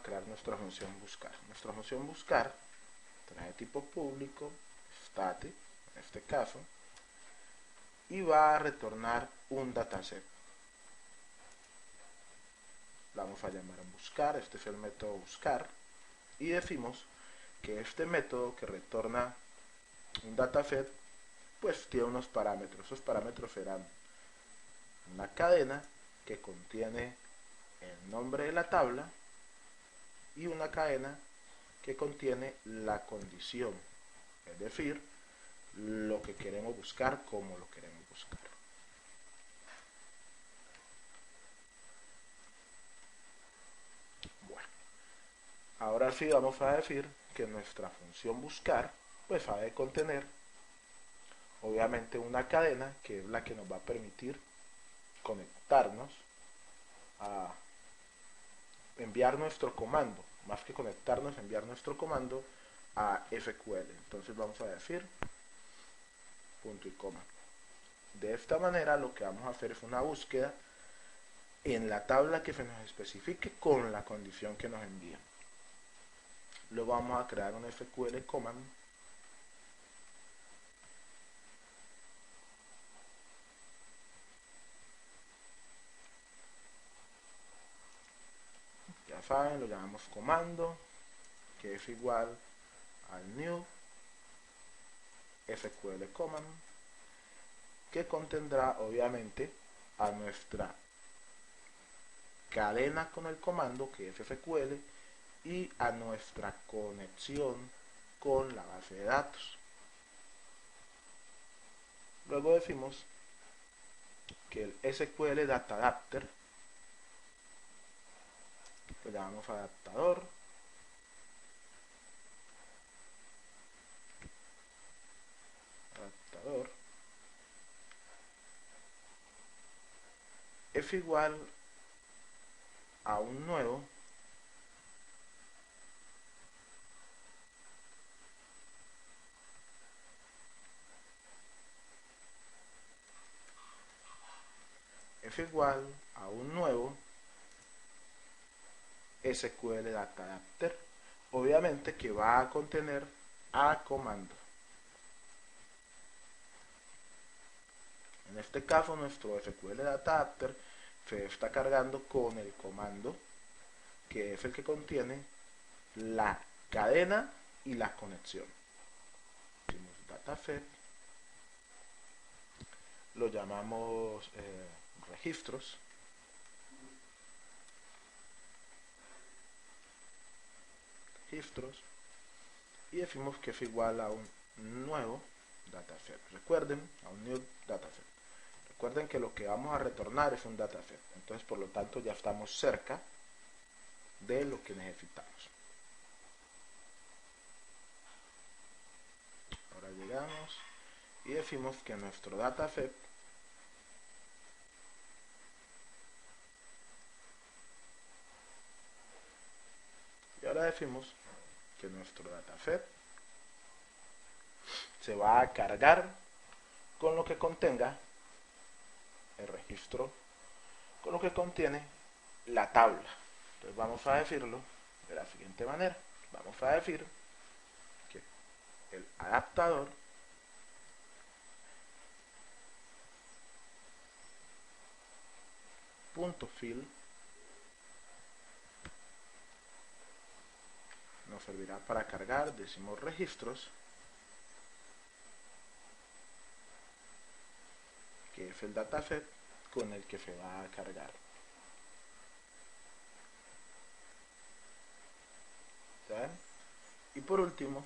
crear nuestra función buscar. Nuestra función buscar trae tipo público, static, en este caso, y va a retornar un dataset. Vamos a llamar a buscar, este es el método buscar, y decimos que este método que retorna un dataset, pues tiene unos parámetros. Esos parámetros serán una cadena que contiene el nombre de la tabla y una cadena que contiene la condición, es decir, lo que queremos buscar, cómo lo queremos buscar. Bueno, ahora sí vamos a decir que nuestra función buscar pues ha de contener obviamente una cadena que es la que nos va a permitir conectarnos a enviar nuestro comando, más que conectarnos, enviar nuestro comando a SQL. Entonces vamos a decir punto y coma. De esta manera lo que vamos a hacer es una búsqueda en la tabla que se nos especifique con la condición que nos envían. Luego vamos a crear un SQL command ya saben, lo llamamos comando, que es igual al new SQL command, que contendrá obviamente a nuestra cadena con el comando, que es SQL, y a nuestra conexión con la base de datos. Luego decimos que el SQL Data Adapter lo llamamos adaptador, es igual a un nuevo SQL Data Adapter, obviamente que va a contener a comando. En este caso nuestro SQL Data Adapter se está cargando con el comando que es el que contiene la cadena y la conexión. Decimos dataset, lo llamamos registros, y decimos que es igual a un nuevo dataset. Recuerden, a un new dataset. Recuerden que lo que vamos a retornar es un dataset. Entonces, por lo tanto, ya estamos cerca de lo que necesitamos. Ahora llegamos y decimos que nuestro dataset decimos que nuestro dataset se va a cargar con lo que contenga el registro, con lo que contiene la tabla. Entonces vamos a decirlo de la siguiente manera. Vamos a decir que el adaptador .fill nos servirá para cargar, decimos registros, que es el dataset con el que se va a cargar. ¿Saben? Y por último,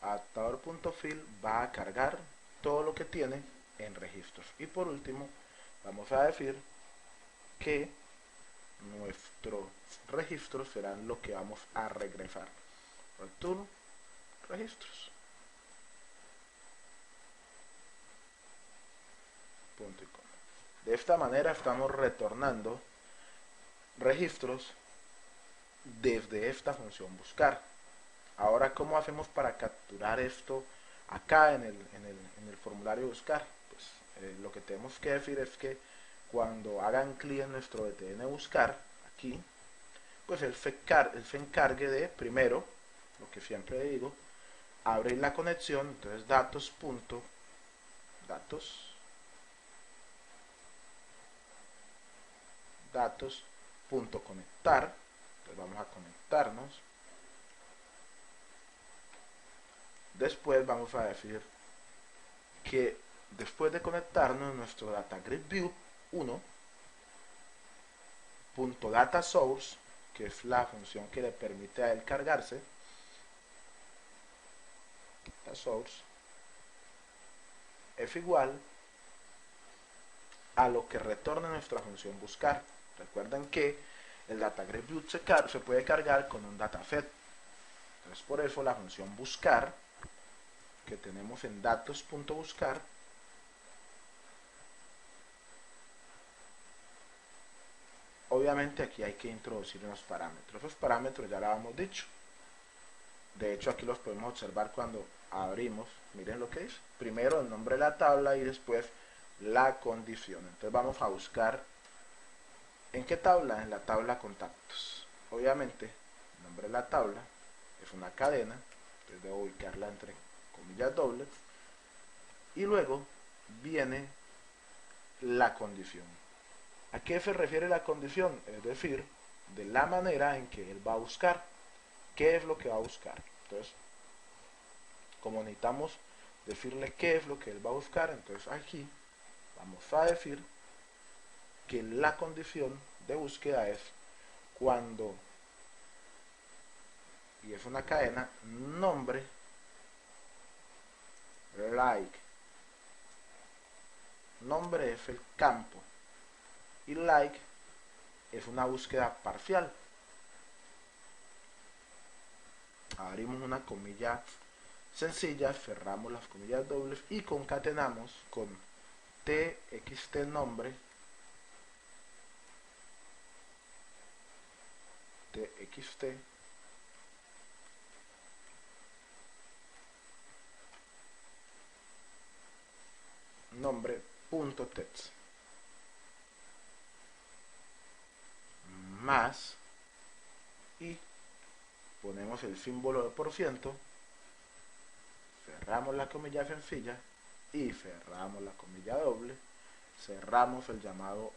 adaptador.fill va a cargar todo lo que tiene en registros. Y por último, vamos a decir que nuestros registros serán lo que vamos a regresar. Return registros. Punto y coma. De esta manera estamos retornando registros desde esta función buscar. Ahora, ¿cómo hacemos para capturar esto acá en el formulario buscar? Pues lo que tenemos que decir es que cuando hagan clic en nuestro btn buscar, aquí, pues él se encargue de, primero, lo que siempre digo, abrir la conexión. Entonces datos punto conectar. Entonces vamos a conectarnos. Después vamos a decir que después de conectarnos, nuestro data grid view 1 punto data source, que es la función que le permite a él cargarse, data source es igual a lo que retorna nuestra función buscar. Recuerden que el data grid view se puede cargar con un dataset. Entonces por eso la función buscar que tenemos en datos.buscar obviamente aquí hay que introducir unos parámetros. Esos parámetros ya lo habíamos dicho. De hecho aquí los podemos observar cuando abrimos. Miren lo que dice. Primero el nombre de la tabla y después la condición. Entonces vamos a buscar ¿en qué tabla? En la tabla contactos. Obviamente el nombre de la tabla es una cadena. Entonces debo ubicarla entre comillas dobles. Y luego viene la condición. ¿A qué se refiere la condición? Es decir, de la manera en que él va a buscar. ¿Qué es lo que va a buscar? Entonces, como necesitamos decirle qué es lo que él va a buscar, entonces aquí vamos a decir que la condición de búsqueda es cuando, y es una cadena, nombre, like. Nombre es el campo y like es una búsqueda parcial. Abrimos una comilla sencilla, cerramos las comillas dobles y concatenamos con txt nombre txt nombre.text más, y ponemos el símbolo de %, cerramos la comilla sencilla y cerramos la comilla doble, cerramos el llamado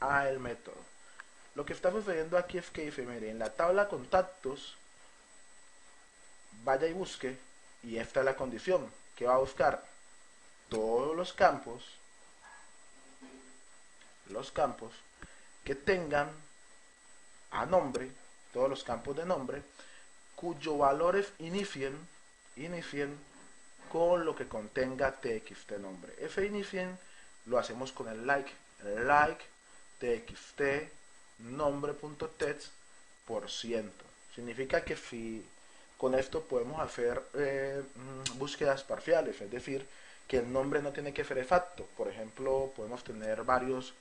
a el método. Lo que está sucediendo aquí es que dice, mire, en la tabla contactos vaya y busque, y esta es la condición, que va a buscar todos los campos que tengan a nombre, todos los campos de nombre, cuyos valores inicien con lo que contenga txt nombre. Ese inicien lo hacemos con el like txt nombre.text %. Significa que si con esto podemos hacer búsquedas parciales, es decir, que el nombre no tiene que ser exacto. Por ejemplo, podemos tener varios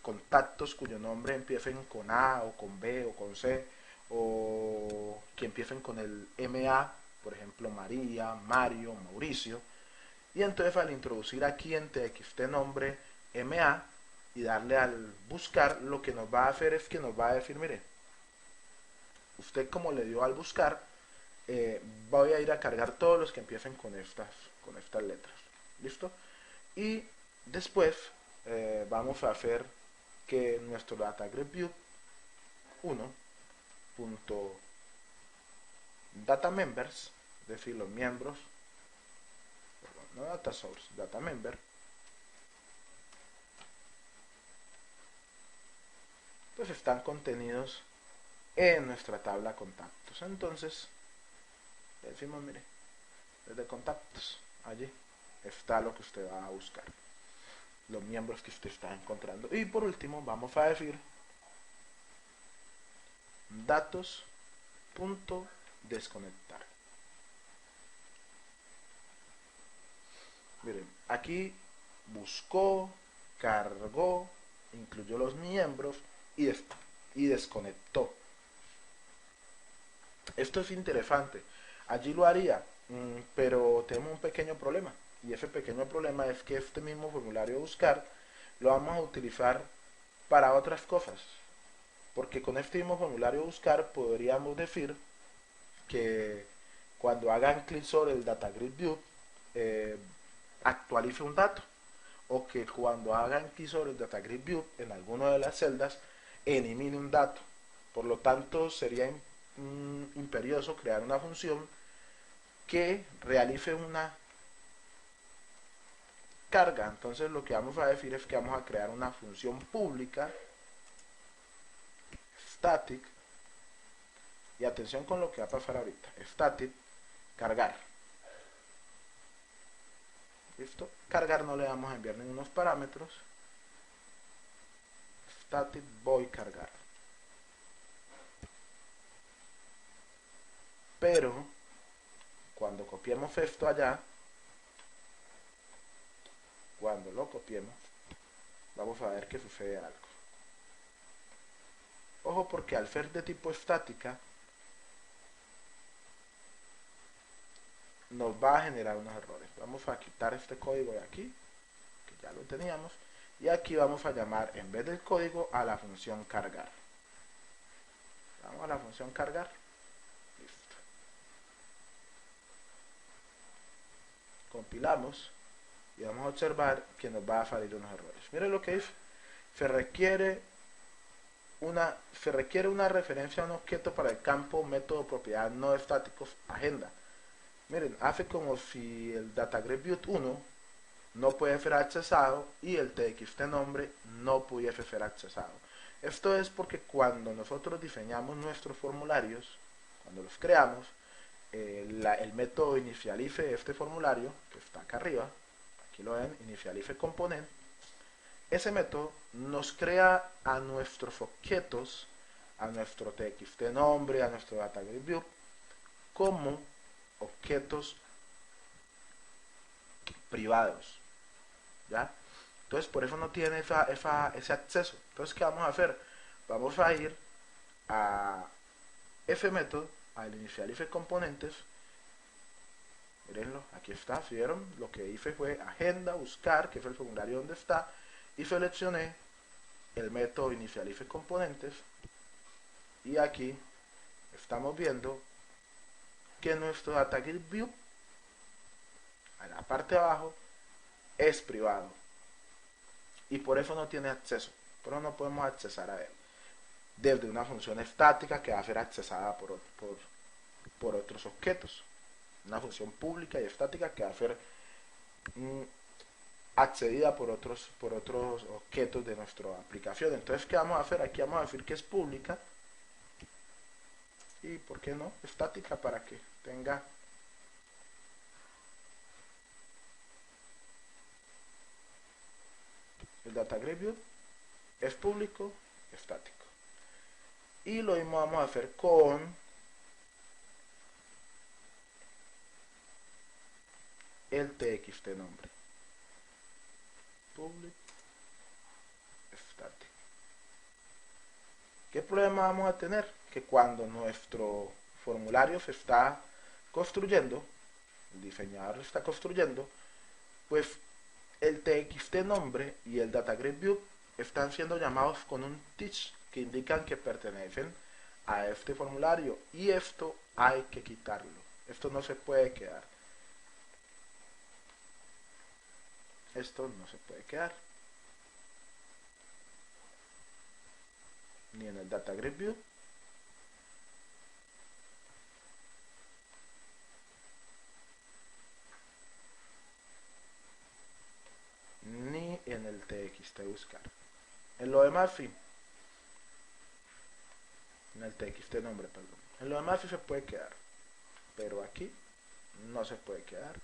contactos cuyo nombre empiecen con A o con B o con C, o que empiecen con el MA, por ejemplo María, Mario, Mauricio. Y entonces al introducir aquí en txt nombre MA y darle al buscar, lo que nos va a hacer es que nos va a decir, mire, usted como le dio al buscar, voy a ir a cargar todos los que empiecen con estas letras. ¿Listo? Y después vamos a hacer que nuestro data grid view 1 punto data members, es decir, los miembros, perdón, no data source, data member, pues están contenidos en nuestra tabla contactos. Entonces le decimos, mire, desde contactos, allí está lo que usted va a buscar, los miembros que usted está encontrando. Y por último vamos a decir datos.desconectar. Miren, aquí buscó, cargó, incluyó los miembros y desconectó. Esto es interesante. Allí lo haría, pero tenemos un pequeño problema. Y ese pequeño problema es que este mismo formulario buscar lo vamos a utilizar para otras cosas. Porque con este mismo formulario buscar podríamos decir que cuando hagan clic sobre el Data Grid View eh, actualice un dato, o que cuando hagan clic sobre el Data Grid View en alguna de las celdas elimine un dato. Por lo tanto, sería imperioso crear una función que realice una carga. Entonces lo que vamos a decir es que vamos a crear una función pública static, y atención con lo que va a pasar ahorita, static cargar. ¿Listo? Cargar no le vamos a enviar ningunos parámetros. Static void cargar. Pero cuando copiemos esto allá, cuando lo copiemos, vamos a ver que sucede algo. Ojo, porque al ser de tipo estática nos va a generar unos errores. Vamos a quitar este código de aquí, que ya lo teníamos, y aquí vamos a llamar, en vez del código, a la función cargar. Vamos a la función cargar. Listo. Compilamos y vamos a observar que nos va a salir unos errores. Miren lo que dice. Se requiere una referencia a un objeto para el campo método propiedad no estáticos agenda. Miren, hace como si el DataGridView 1 no puede ser accesado y el txt nombre no pudiese ser accesado. Esto es porque cuando nosotros diseñamos nuestros formularios, cuando los creamos, el método inicialize de este formulario, que está acá arriba, aquí lo ven, inicialize component, ese método nos crea a nuestros objetos, a nuestro txt nombre, a nuestro DataGridView, como objetos privados, ¿ya? Entonces por eso no tiene ese acceso. Entonces, ¿qué vamos a hacer? Vamos a ir a ese método, al inicialize componentes. Mirenlo, aquí está, ¿vieron? Lo que hice fue agenda, buscar, que es el formulario donde está, y seleccioné el método inicialize componentes, y aquí estamos viendo que nuestro DataGridView a la parte de abajo es privado y por eso no tiene acceso, pero no podemos accesar a él desde una función estática que va a ser accesada por otros objetos, una función pública y estática que va a ser accedida por otros objetos de nuestra aplicación. Entonces, ¿qué vamos a hacer? Aquí vamos a decir que es pública y, ¿por qué no?, estática, para que tenga el DataGridView es público, estático. Y lo mismo vamos a hacer con el txt nombre, public static. ¿Qué problema vamos a tener? Que cuando nuestro formulario se está construyendo, el diseñador lo está construyendo, pues el txt nombre y el DataGridView están siendo llamados con un teach que indican que pertenecen a este formulario, y esto hay que quitarlo. Esto no se puede quedar. Esto no se puede quedar. Ni en el DataGridView ni en el txt buscar. En lo demás sí. En el txt nombre, perdón. En lo demás sí se puede quedar, pero aquí no se puede quedar,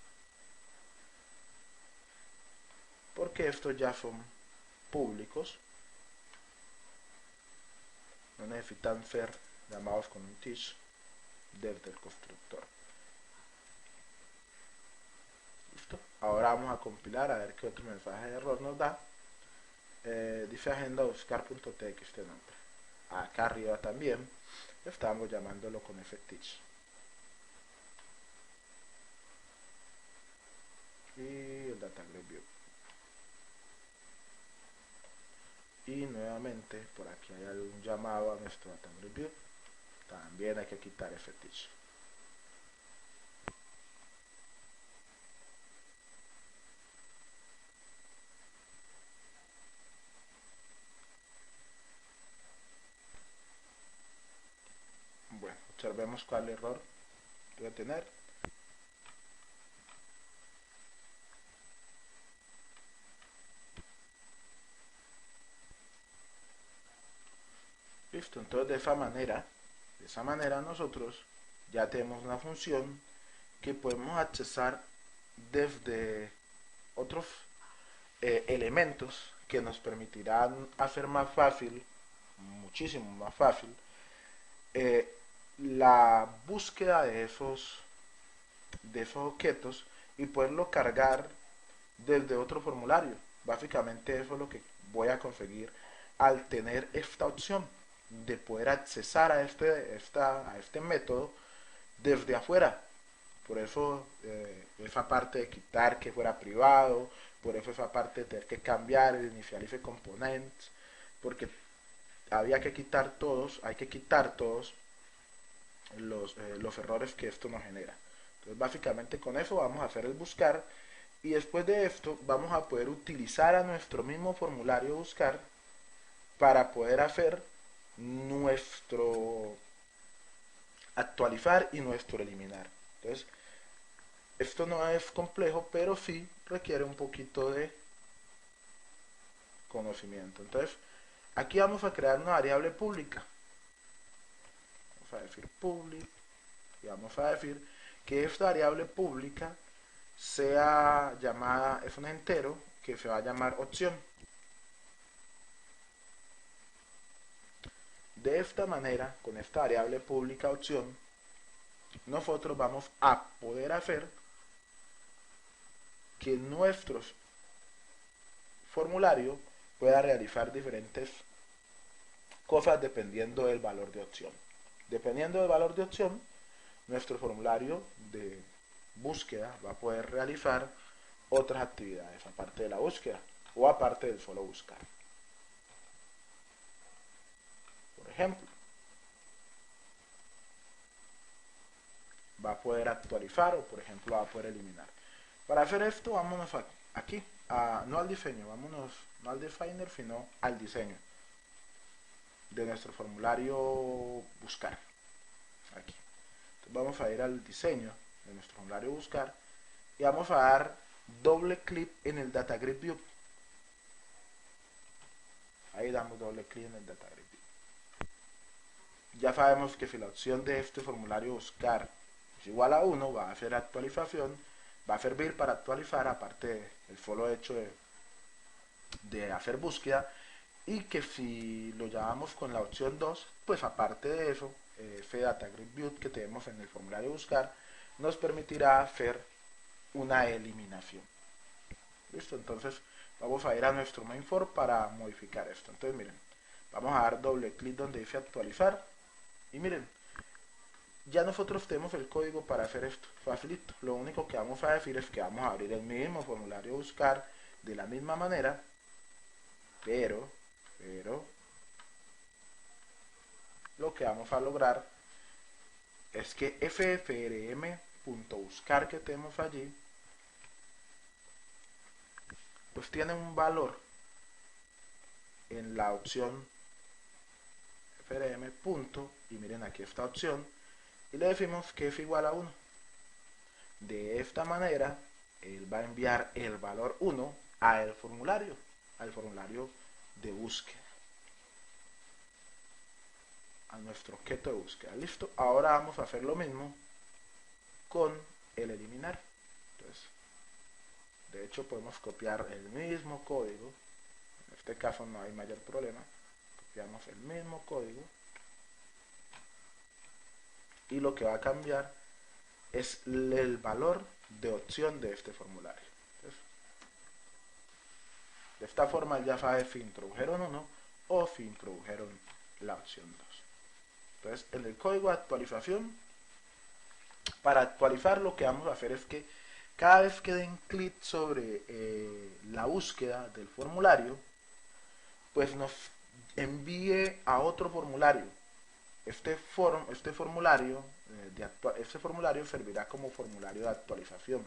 porque estos ya son públicos, no necesitan ser llamados con un teach desde el constructor. ¿Listo? Ahora vamos a compilar a ver qué otro mensaje de error nos da. Dice agenda buscar.txt nombre. Acá arriba también estamos llamándolo con ese teach. Y el DataGridView. Y nuevamente por aquí hay algún llamado a nuestro Data Grid View. También hay que quitar ese teacher. Bueno, observemos cuál error debe tener. Listo, entonces de esa manera nosotros ya tenemos una función que podemos accesar desde otros elementos que nos permitirán hacer más fácil, muchísimo más fácil, eh, la búsqueda de esos objetos y poderlo cargar desde otro formulario. Básicamente eso es lo que voy a conseguir al tener esta opción de poder accesar a este método desde afuera. Por eso esa parte de quitar que fuera privado, por eso esa parte de tener que cambiar el initialize components, porque hay que quitar todos los errores que esto nos genera. Entonces básicamente con eso vamos a hacer el buscar y después de esto vamos a poder utilizar a nuestro mismo formulario buscar para poder hacer nuestro actualizar y nuestro eliminar. Entonces esto no es complejo, pero sí requiere un poquito de conocimiento. Entonces aquí vamos a crear una variable pública. Vamos a decir public y vamos a decir que esta variable pública sea llamada, es un entero que se va a llamar opción. De esta manera, con esta variable pública opción, nosotros vamos a poder hacer que nuestro formulario pueda realizar diferentes cosas dependiendo del valor de opción. Dependiendo del valor de opción, nuestro formulario de búsqueda va a poder realizar otras actividades aparte de la búsqueda o aparte del solo buscar. Por ejemplo, va a poder actualizar o por ejemplo va a poder eliminar. Para hacer esto vámonos aquí, no al diseño, vámonos no al definer sino al diseño de nuestro formulario buscar. Aquí. Entonces vamos a ir al diseño de nuestro formulario buscar y vamos a dar doble clic en el Data Grid View. Ahí damos doble clic en el Data Grid View. Ya sabemos que si la opción de este formulario buscar es igual a 1, va a hacer actualización, va a servir para actualizar, aparte del solo hecho de hacer búsqueda, y que si lo llamamos con la opción 2, pues aparte de eso, ese Data Grid View que tenemos en el formulario buscar, nos permitirá hacer una eliminación. Listo, entonces vamos a ir a nuestro main for para modificar esto. Entonces miren, vamos a dar doble clic donde dice actualizar y miren, ya nosotros tenemos el código para hacer esto, facilito. Lo único que vamos a decir es que vamos a abrir el mismo formulario buscar de la misma manera, pero lo que vamos a lograr es que ffrm.buscar que tenemos allí pues tiene un valor en la opción frm punto, y miren aquí esta opción y le decimos que es igual a 1. De esta manera él va a enviar el valor 1 al formulario de búsqueda, a nuestro objeto de búsqueda. Listo, ahora vamos a hacer lo mismo con el eliminar. Entonces, de hecho podemos copiar el mismo código, en este caso no hay mayor problema, copiamos el mismo código y lo que va a cambiar es el valor de opción de este formulario. Entonces, de esta forma ya sabe si introdujeron 1 o si introdujeron la opción 2. Entonces en el código de actualización, para actualizar lo que vamos a hacer es que cada vez que den clic sobre la búsqueda del formulario, pues nos envíe a otro formulario. Este formulario este formulario servirá como formulario de actualización.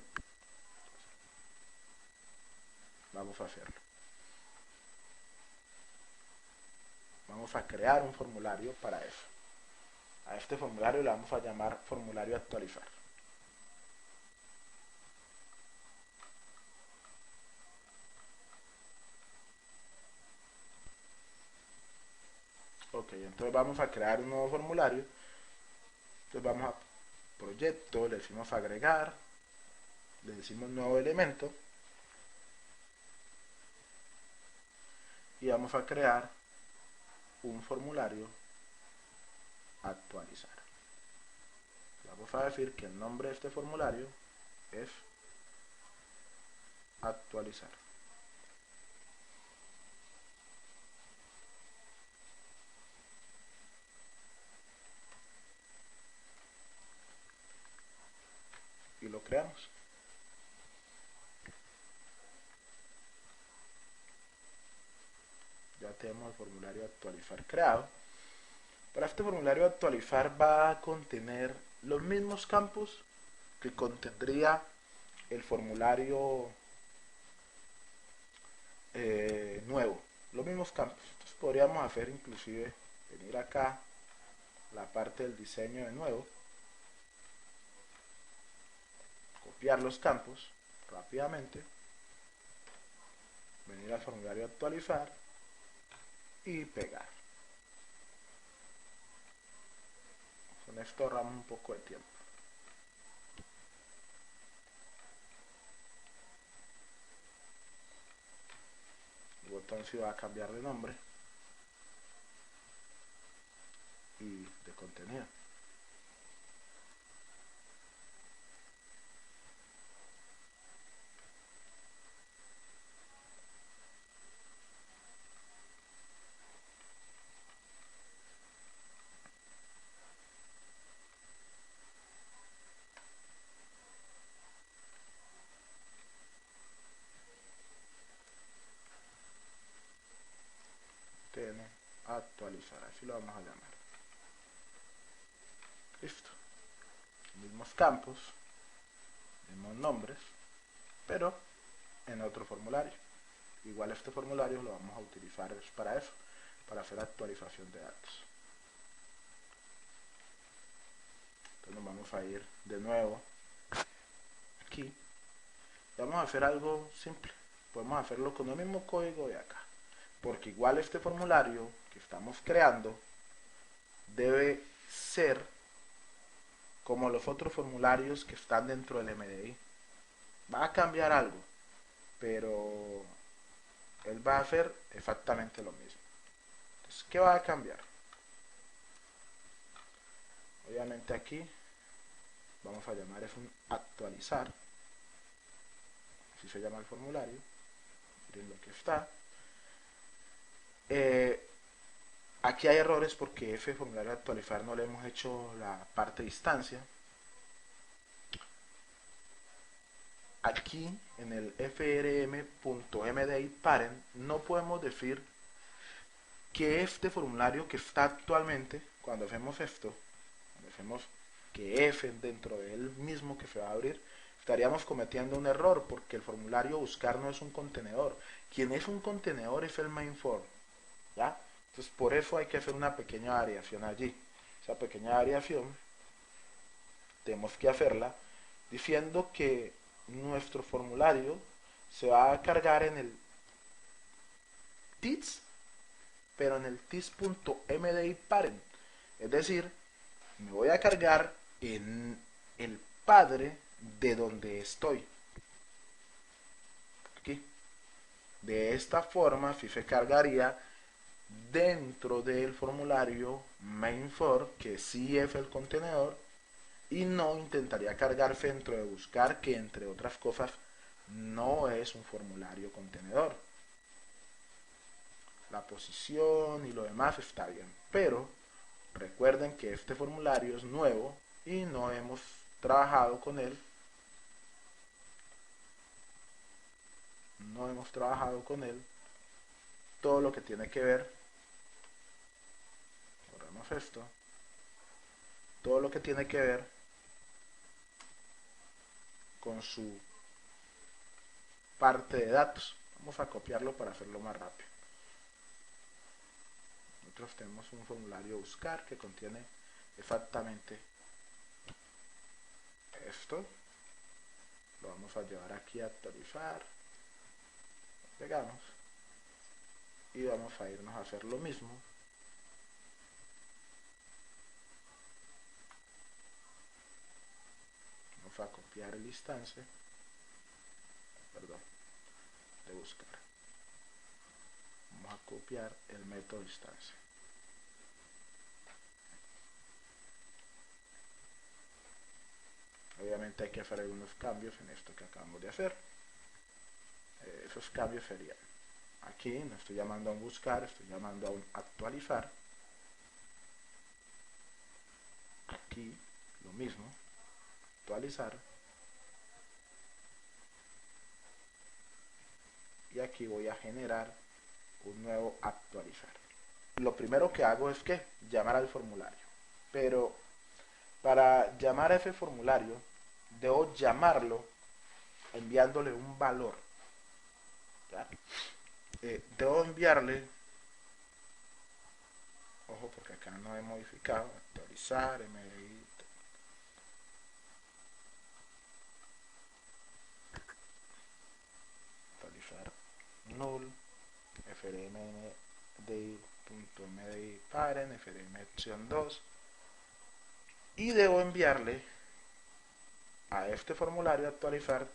Vamos a hacerlo. Vamos a crear un formulario para eso. A este formulario le vamos a llamar formulario actualizar. Ok, entonces vamos a crear un nuevo formulario. Entonces vamos a proyecto, le decimos agregar, le decimos nuevo elemento y vamos a crear un formulario actualizar. Vamos a decir que el nombre de este formulario es actualizar. Y lo creamos. Ya tenemos el formulario actualizar creado. Para este formulario actualizar va a contener los mismos campos que contendría el formulario nuevo, los mismos campos. Entonces podríamos hacer inclusive venir acá la parte del diseño de nuevo, copiar los campos rápidamente, venir al formulario actualizar y pegar. Con esto ahorramos un poco de tiempo. El botón sí va a cambiar de nombre y de contenido. Tiene actualizar, así lo vamos a llamar. Listo. Mismos campos, mismos nombres, pero en otro formulario. Igual este formulario lo vamos a utilizar para eso, para hacer actualización de datos. Entonces nos vamos a ir de nuevo aquí. Vamos a hacer algo simple. Podemos hacerlo con el mismo código de acá. Porque igual este formulario que estamos creando debe ser como los otros formularios que están dentro del MDI. Va a cambiar algo, pero él va a hacer exactamente lo mismo. Entonces, ¿qué va a cambiar? Obviamente aquí vamos a llamar es un actualizar, así se llama el formulario, miren lo que está. Aquí hay errores porque ese formulario actualizar no le hemos hecho la parte de instancia. Aquí en el frm.mdi_parent no podemos decir que este formulario que está actualmente, cuando hacemos esto, cuando hacemos que f dentro de él mismo que se va a abrir, estaríamos cometiendo un error porque el formulario buscar no es un contenedor. Quien es un contenedor es el main form, ¿ya? Entonces por eso hay que hacer una pequeña variación allí. Esa pequeña variación tenemos que hacerla diciendo que nuestro formulario se va a cargar en el tits, pero en el tits.mdi_parent. Es decir, me voy a cargar en el padre de donde estoy. Aquí. De esta forma, si se cargaría dentro del formulario main_for, que sí es el contenedor, y no intentaría cargarse dentro de buscar, que entre otras cosas no es un formulario contenedor. La posición y lo demás está bien, pero recuerden que este formulario es nuevo y no hemos trabajado con él. todo lo que tiene que ver, borramos esto, todo lo que tiene que ver con su parte de datos. Vamos a copiarlo para hacerlo más rápido. Nosotros tenemos un formulario buscar que contiene exactamente esto. Lo vamos a llevar aquí a actualizar. Pegamos. Y vamos a irnos a hacer lo mismo. Vamos a copiar el instante. Perdón. De buscar. Vamos a copiar el método instancia. Obviamente hay que hacer algunos cambios en esto que acabamos de hacer. Esos cambios serían: aquí no estoy llamando a un buscar, estoy llamando a un actualizar. Aquí lo mismo, actualizar. Y aquí voy a generar un nuevo actualizar. Lo primero que hago es que llamar al formulario, pero para llamar a ese formulario debo llamarlo enviándole un valor. Debo enviarle, ojo porque acá no he modificado, actualizar, MDI, actualizar null, frmdi.mdi parent, frm opción 2, y debo enviarle a este formulario actualizar,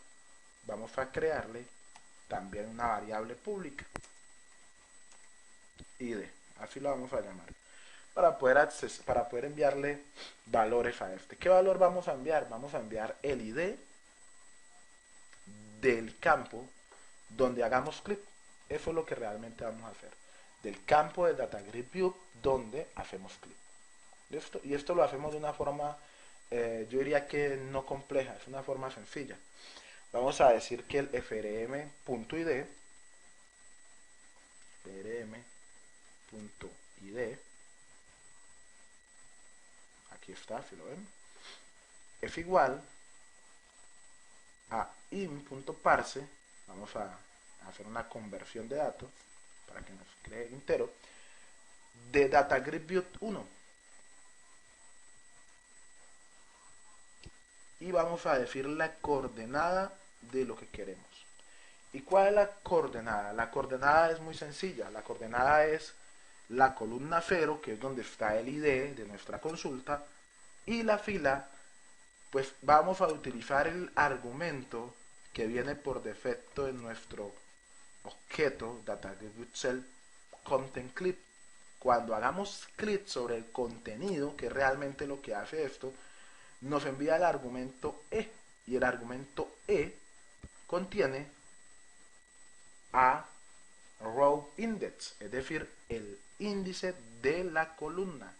vamos a crearle también una variable pública, id, así lo vamos a llamar, para poder enviarle valores a este. ¿Qué valor vamos a enviar? Vamos a enviar el id del campo donde hagamos clic. Eso es lo que realmente vamos a hacer, del campo de DataGridView donde hacemos clic. ¿Listo? Y esto lo hacemos de una forma, yo diría que no compleja, es una forma sencilla. Vamos a decir que el frm.id, aquí está, si lo ven, es igual a in.parse. Vamos a hacer una conversión de datos para que nos quede entero, de DataGridView 1. Y vamos a decir la coordenada de lo que queremos. ¿Y cuál es la coordenada? La coordenada es muy sencilla. La coordenada es la columna 0, que es donde está el ID de nuestra consulta, y la fila, pues vamos a utilizar el argumento que viene por defecto en nuestro objeto DataGridView Content Clip. Cuando hagamos clic sobre el contenido, que es realmente lo que hace esto, nos envía el argumento E, y el argumento E contiene a row index, es decir, el índice de la columna.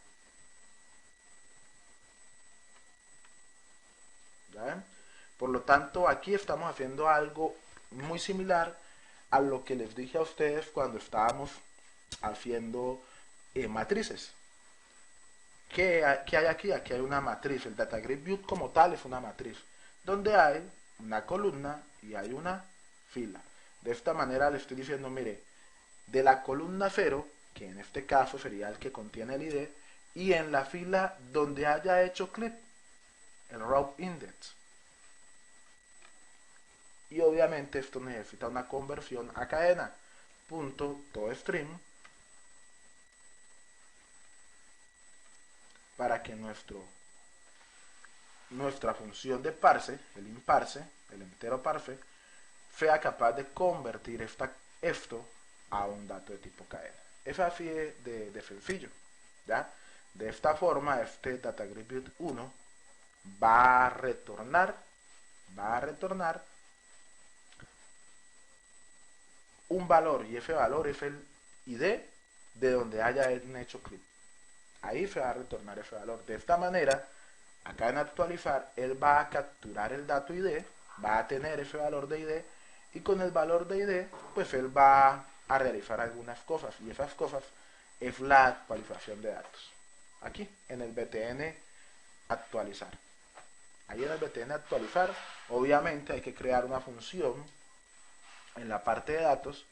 ¿Ya? Por lo tanto, aquí estamos haciendo algo muy similar a lo que les dije a ustedes cuando estábamos haciendo matrices. ¿Qué hay aquí? Aquí hay una matriz. El DataGridView como tal es una matriz, donde hay una columna y hay una fila. De esta manera le estoy diciendo, mire, de la columna 0, que en este caso sería el que contiene el ID, y en la fila donde haya hecho clic, el row index. Y obviamente esto necesita una conversión a cadena. Punto toString, para que nuestra función de parse, el imparse, el entero parse, sea capaz de convertir esto a un dato de tipo cadena. Es así de sencillo, ¿ya? De esta forma, este DataGridView 1 va a retornar un valor, y ese valor es el ID de donde haya hecho clic. Ahí se va a retornar ese valor. De esta manera, acá en actualizar, él va a capturar el dato ID, va a tener ese valor de ID, y con el valor de ID, pues él va a realizar algunas cosas, y esas cosas es la actualización de datos. Aquí, en el btn actualizar. Ahí en el btn actualizar, obviamente hay que crear una función en la parte de datos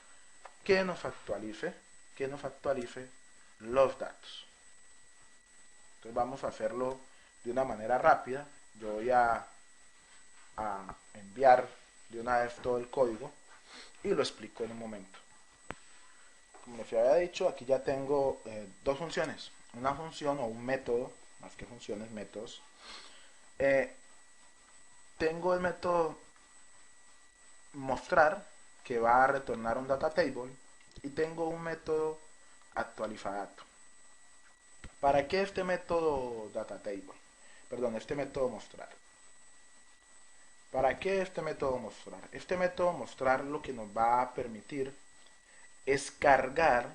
que nos actualice los datos. Entonces vamos a hacerlo de una manera rápida. Yo voy a enviar de una vez todo el código y lo explico en un momento. Como les había dicho, aquí ya tengo dos funciones, una función o un método, más que funciones, métodos. Tengo el método mostrar, que va a retornar un data table, y tengo un método actualizadato. ¿Para qué este método data table? Perdón, este método mostrar. ¿Para qué este método mostrar? Este método mostrar lo que nos va a permitir es cargar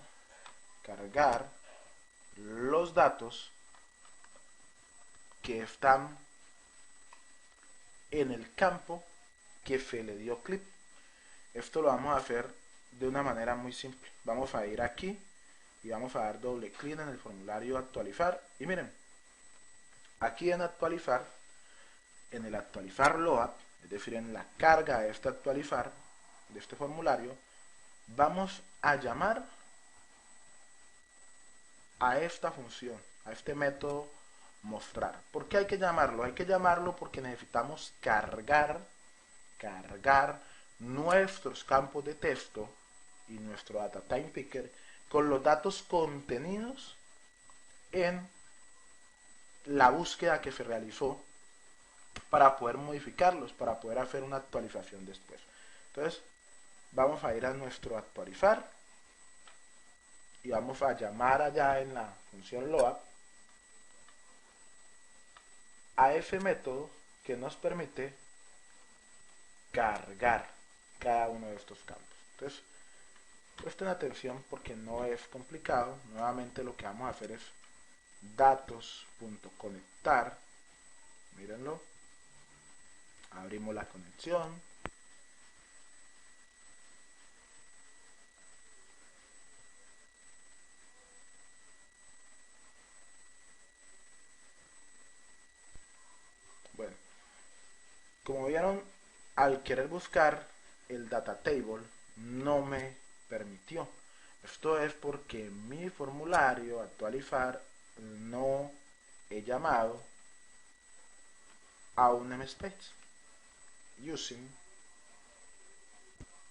los datos que están en el campo que se le dio clic. Esto lo vamos a hacer de una manera muy simple. Vamos a ir aquí y vamos a dar doble clic en el formulario actualizar, y miren, aquí en actualizar, en el actualizar load, es decir, en la carga de este actualizar, de este formulario, vamos a llamar a esta función, a este método mostrar. ¿Por qué hay que llamarlo? Hay que llamarlo porque necesitamos cargar nuestros campos de texto y nuestro data time picker con los datos contenidos en la búsqueda que se realizó, para poder modificarlos, para poder hacer una actualización después. Entonces vamos a ir a nuestro actualizar y vamos a llamar allá en la función load a ese método que nos permite cargar cada uno de estos campos. Entonces presten atención porque no es complicado. Nuevamente lo que vamos a hacer es datos.conectar, mírenlo, abrimos la conexión, bueno, como vieron, al querer buscar el data table no me permitió. Esto es porque mi formulario actualizar no he llamado a un namespace using,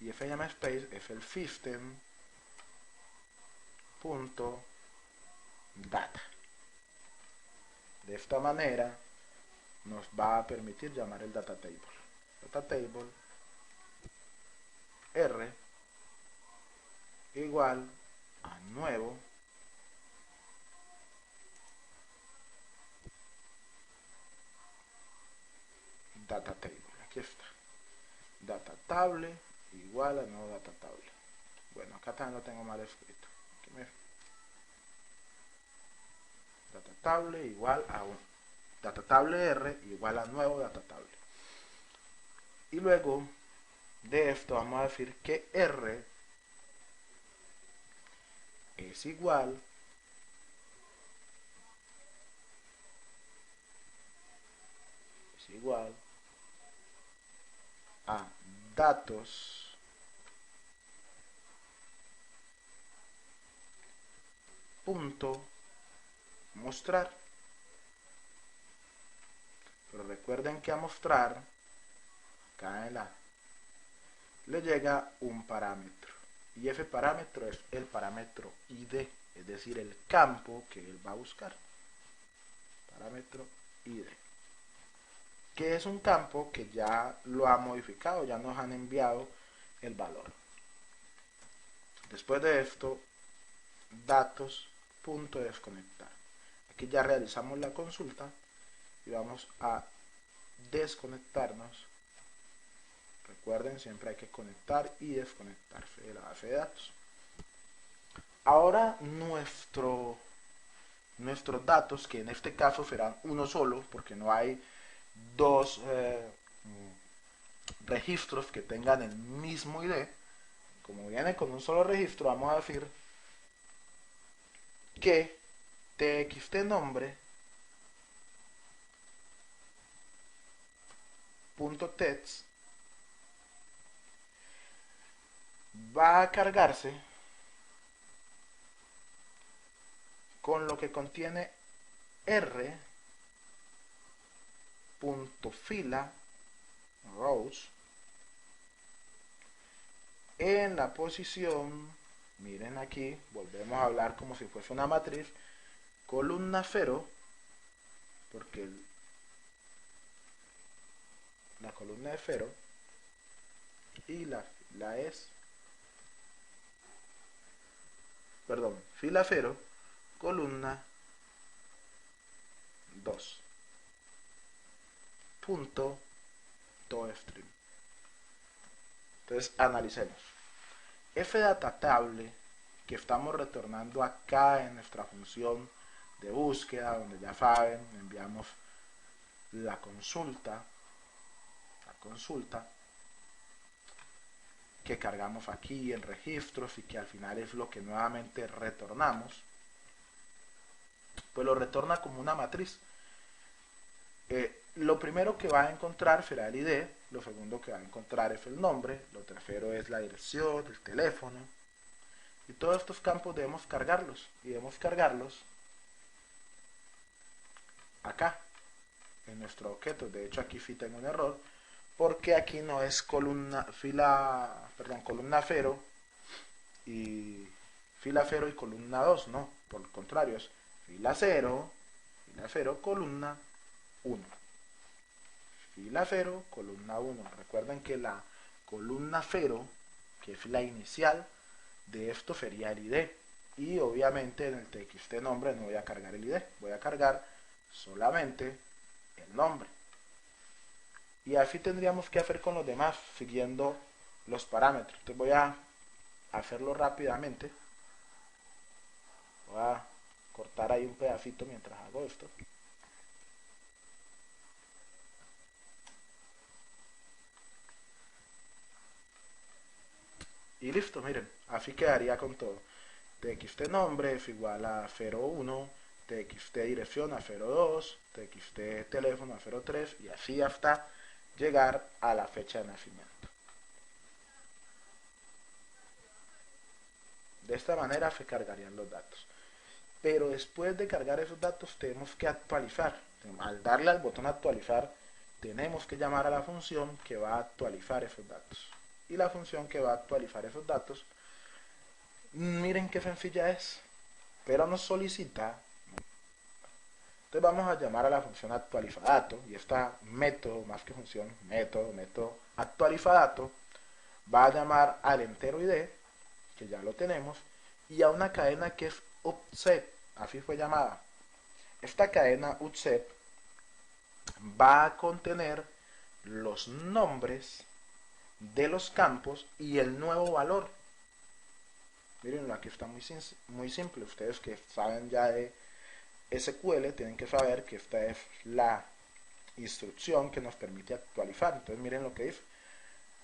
y ese namespace es el system.data. De esta manera nos va a permitir llamar el data table. Data table R igual a nuevo data table. Aquí está. Data table igual a nuevo data table. Bueno, acá también lo tengo mal escrito. Data table igual a un data table R igual a nuevo data table. Y luego de esto vamos a decir que R es igual a datos punto mostrar. Pero recuerden que a mostrar, acá en la, le llega un parámetro, y ese parámetro es el parámetro ID, es decir, el campo que él va a buscar. Parámetro ID, que es un campo que ya lo ha modificado, ya nos han enviado el valor. Después de esto, datos.desconectar. Aquí ya realizamos la consulta y vamos a desconectarnos. Recuerden, siempre hay que conectar y desconectarse de la base de datos. Ahora nuestros datos, que en este caso serán uno solo, porque no hay dos registros que tengan el mismo ID, como viene con un solo registro, vamos a decir que txt nombre .text va a cargarse con lo que contiene r.fila rows en la posición, miren aquí, volvemos a hablar como si fuese una matriz, columna 0, porque la columna es 0 y la es, perdón, fila 0, columna 2, punto toString. Entonces analicemos. Fdata table que estamos retornando acá en nuestra función de búsqueda, donde ya saben, enviamos la consulta que cargamos aquí en registros y que al final es lo que nuevamente retornamos, pues lo retorna como una matriz. Lo primero que va a encontrar será el ID, lo segundo que va a encontrar es el nombre, lo tercero es la dirección, el teléfono, y todos estos campos debemos cargarlos, y debemos cargarlos acá, en nuestro objeto. De hecho aquí sí tengo un error, porque aquí no es columna 0 y fila 0 y columna 2, no, por el contrario, es fila 0, columna 1. Fila 0, columna 1. Recuerden que la columna 0, que es la inicial de esto, sería el ID. Y obviamente en el txt nombre no voy a cargar el ID, voy a cargar solamente el nombre. Y así tendríamos que hacer con los demás, siguiendo los parámetros. Entonces voy a hacerlo rápidamente. Voy a cortar ahí un pedacito mientras hago esto. Y listo, miren, así quedaría con todo. Txt nombre es igual a 01, txt dirección a 02, txt teléfono a 03 y así hasta llegar a la fecha de nacimiento. De esta manera se cargarían los datos. Pero después de cargar esos datos tenemos que actualizar. Al darle al botón actualizar, tenemos que llamar a la función que va a actualizar esos datos. Y la función que va a actualizar esos datos, miren qué sencilla es, pero nos solicita. Entonces vamos a llamar a la función actualizadato, y esta método, más que función, método actualizadato, va a llamar al entero id, que ya lo tenemos, y a una cadena que es upset, así fue llamada. Esta cadena upset va a contener los nombres de los campos y el nuevo valor. Miren, aquí está muy simple. Ustedes que saben ya de SQL tienen que saber que esta es la instrucción que nos permite actualizar. Entonces miren lo que dice: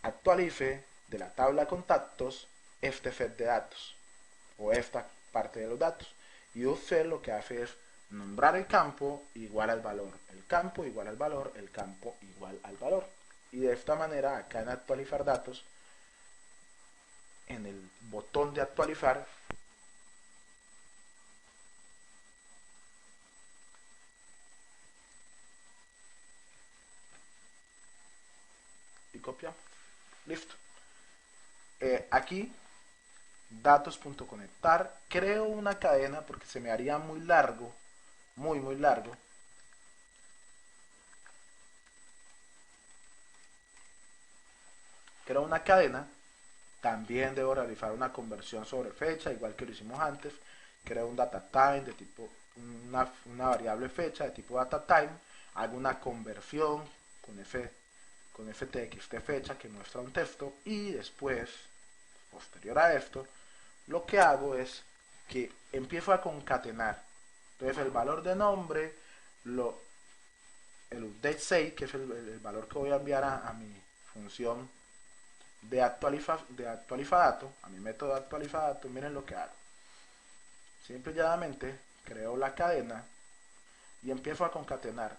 actualice de la tabla contactos este set de datos o esta parte de los datos, y usted lo que hace es nombrar el campo igual al valor, el campo igual al valor, el campo igual al valor, y de esta manera acá en actualizar datos, en el botón de actualizar, y copiamos, listo. Aquí datos.conectar, creo una cadena porque se me haría muy largo, muy largo. Creo una cadena, también debo realizar una conversión sobre fecha, igual que lo hicimos antes. Creo un data time de tipo, una variable fecha de tipo data time, hago una conversión con ftxt fecha que muestra un texto, y después, posterior a esto, lo que hago es que empiezo a concatenar. Entonces el valor de nombre, el update 6, que es el valor que voy a enviar a mi función de actualizadato, a mi método de actualizadato, miren lo que hago. Simple y llanamente creo la cadena y empiezo a concatenar.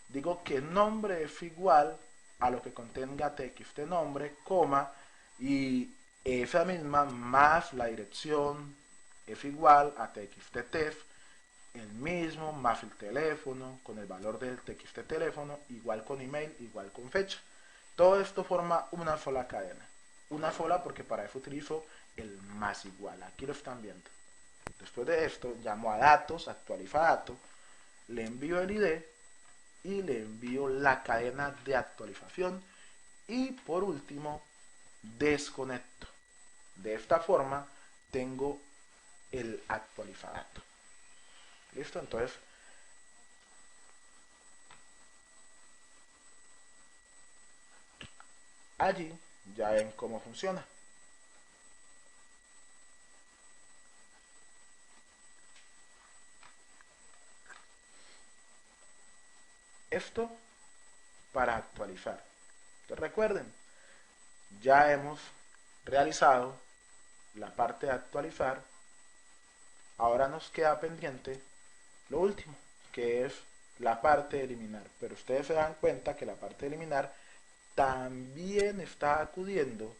Digo que nombre es igual a lo que contenga txt nombre, coma, y esa misma más la dirección es igual a txt el mismo más el teléfono con el valor del txt teléfono, igual con email, igual con fecha. Todo esto forma una sola cadena. Una sola porque para eso utilizo el más igual. Aquí lo están viendo. Después de esto, llamo a datos, actualiza datos, le envío el ID y le envío la cadena de actualización y por último, desconecto. De esta forma, tengo el actualizadato. ¿Listo? Entonces, allí ya ven cómo funciona. Esto para actualizar. Entonces recuerden, ya hemos realizado la parte de actualizar. Ahora nos queda pendiente lo último, que es la parte de eliminar. Pero ustedes se dan cuenta que la parte de eliminar también está acudiendo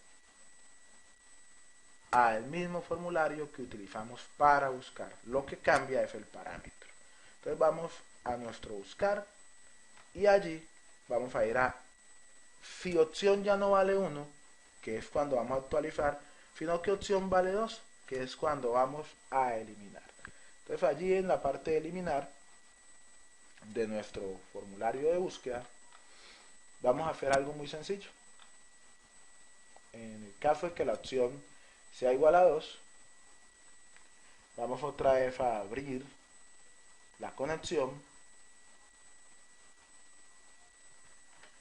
al mismo formulario que utilizamos para buscar. Lo que cambia es el parámetro. Entonces vamos a nuestro buscar y allí vamos a ir a si opción ya no vale 1, que es cuando vamos a actualizar, sino que opción vale 2, que es cuando vamos a eliminar. Entonces allí en la parte de eliminar de nuestro formulario de búsqueda vamos a hacer algo muy sencillo. En el caso de que la opción sea igual a 2, vamos otra vez a abrir la conexión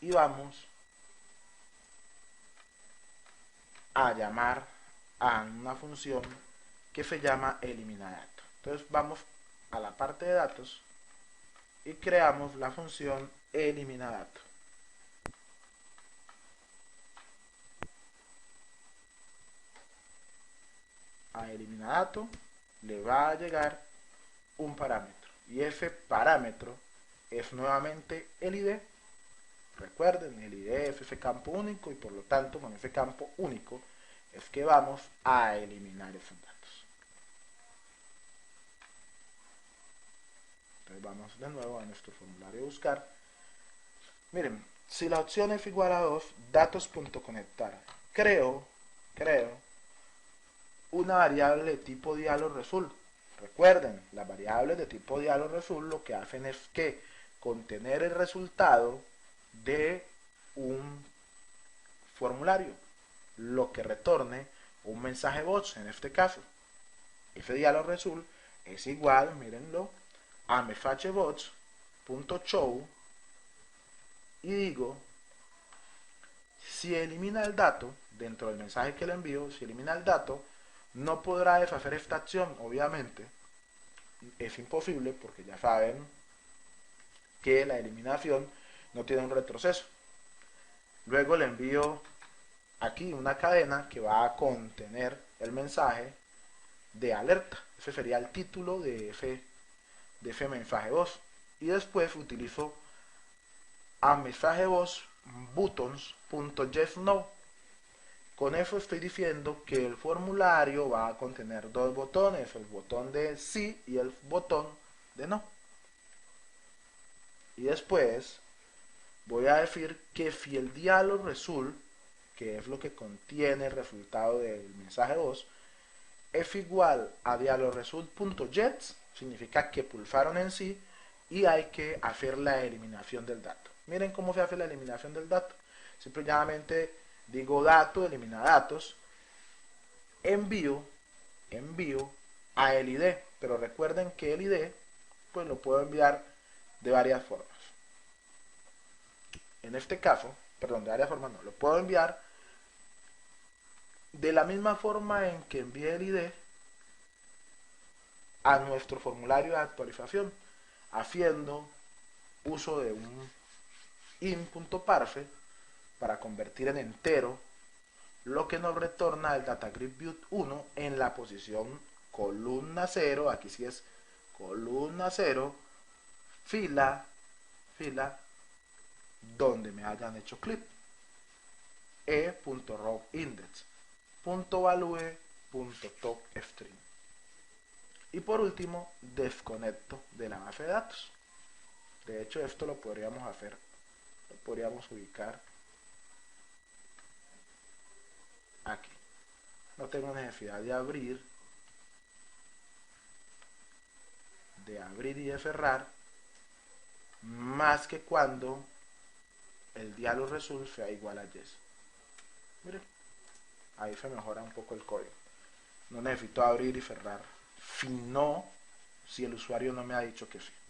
y vamos a llamar a una función que se llama eliminadato. Entonces vamos a la parte de datos y creamos la función eliminadato. A eliminadato le va a llegar un parámetro y ese parámetro es nuevamente el ID. Recuerden, el ID es ese campo único y por lo tanto con ese campo único es que vamos a eliminar esos datos. Entonces vamos de nuevo a nuestro formulario de buscar. Miren, si la opción es igual a 2, datos.conectar. Creo una variable de tipo dialogResult. Recuerden, las variables de tipo dialogResult lo que hacen es que contener el resultado de un formulario, lo que retorne un mensaje bots en este caso. Ese dialogResult es igual, mírenlo, a mfhbots.show y digo, si elimina el dato, dentro del mensaje que le envío, si elimina el dato, no podrá deshacer esta acción, obviamente. Es imposible porque ya saben que la eliminación no tiene un retroceso. Luego le envío aquí una cadena que va a contener el mensaje de alerta. Ese sería el título de ese mensaje voz. Y después utilizo a mensaje voz buttons.yesNo. Con eso estoy diciendo que el formulario va a contener dos botones, el botón de sí y el botón de no. Y después voy a decir que si el dialogResult, que es lo que contiene el resultado del mensaje voz, es igual a dialogResult.get, significa que pulsaron en sí y hay que hacer la eliminación del dato. Miren cómo se hace la eliminación del dato. Simplemente digo dato, elimina datos, envío a el ID, pero recuerden que el ID pues lo puedo enviar de varias formas. En este caso, perdón, de varias formas no, lo puedo enviar de la misma forma en que envié el ID a nuestro formulario de actualización, haciendo uso de un in.parse para convertir en entero lo que nos retorna el data grid view 1 en la posición columna 0, aquí sí es columna 0, fila, donde me hayan hecho clic, e.row_index.value.topstring. Y por último, desconecto de la base de datos. De hecho, esto lo podríamos hacer, lo podríamos ubicar aquí. No tengo necesidad de abrir y de cerrar, más que cuando el diálogo result sea igual a yes. Miren, ahí se mejora un poco el código. No necesito abrir y cerrar, si el usuario no me ha dicho que sí.